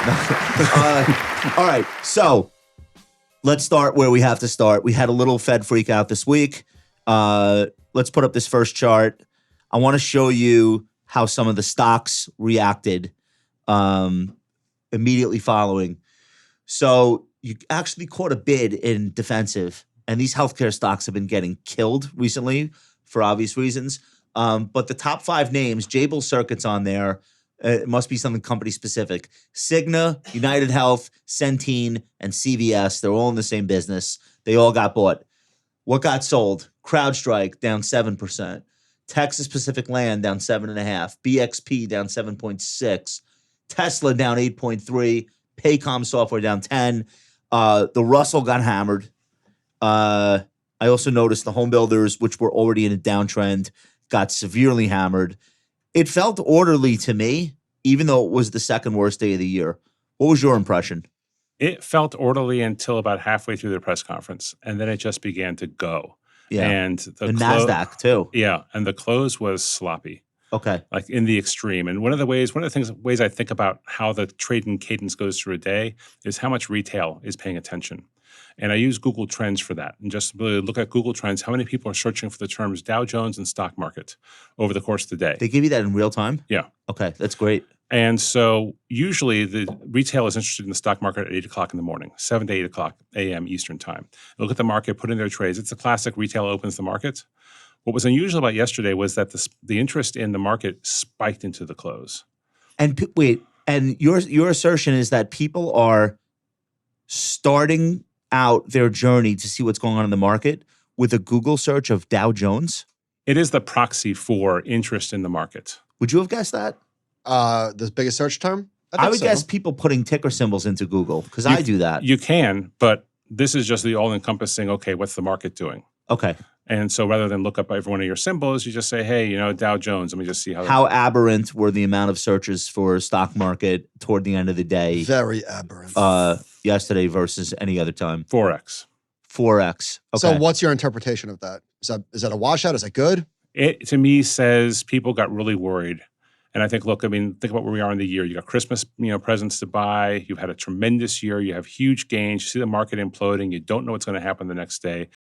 All right, so let's start where we have to start. We had a little Fed freak out this week. Let's put up this first chart. I want to show you how some of the stocks reacted immediately following. So you actually caught a bid in defensive, and these healthcare stocks have been getting killed recently for obvious reasons. But the top 5 names, Jabil Circuit's on there. It must be something company specific. Cigna, United Health, Centene, and CVS. They're all in the same business. They all got bought. What got sold? CrowdStrike down 7%. Texas Pacific Land down 7.5%. BXP down 7.6%. Tesla down 8.3%. Paycom Software down 10%. The Russell got hammered. I also noticed the home builders, which were already in a downtrend, got severely hammered. It felt orderly to me, even though it was the second worst day of the year. What was your impression? It felt orderly until about halfway through the press conference, and then it just began to go. Yeah, and the Nasdaq too. Yeah, and the close was sloppy. Okay, like in the extreme. And one of the ways I think about how the trading cadence goes through a day is how much retail is paying attention. And I use Google Trends for that. And just really look at Google Trends, how many people are searching for the terms Dow Jones and stock market over the course of the day. They give you that in real time? Yeah. Okay, that's great. And so usually the retail is interested in the stock market at 8 o'clock in the morning, 7 to 8 o'clock a.m. Eastern time. Look at the market, put in their trades. It's a classic retail opens the market. What was unusual about yesterday was that the interest in the market spiked into the close. And wait, and your assertion is that people are starting out their journey to see what's going on in the market with a Google search of Dow Jones? It is the proxy for interest in the market. Would you have guessed that? The biggest search term? I would guess people putting ticker symbols into Google, because I do that. You can, but this is just the all-encompassing, okay, what's the market doing? Okay. And so rather than look up every one of your symbols, you just say, hey, Dow Jones. Let me just see how aberrant were the amount of searches for stock market toward the end of the day. Very aberrant. Yesterday versus any other time. 4x. 4x. Okay. So what's your interpretation of that? Is that a washout? Is that good? It, to me, says people got really worried. And I think, look, think about where we are in the year. You got Christmas, presents to buy. You've had a tremendous year. You have huge gains. You see the market imploding. You don't know what's going to happen the next day.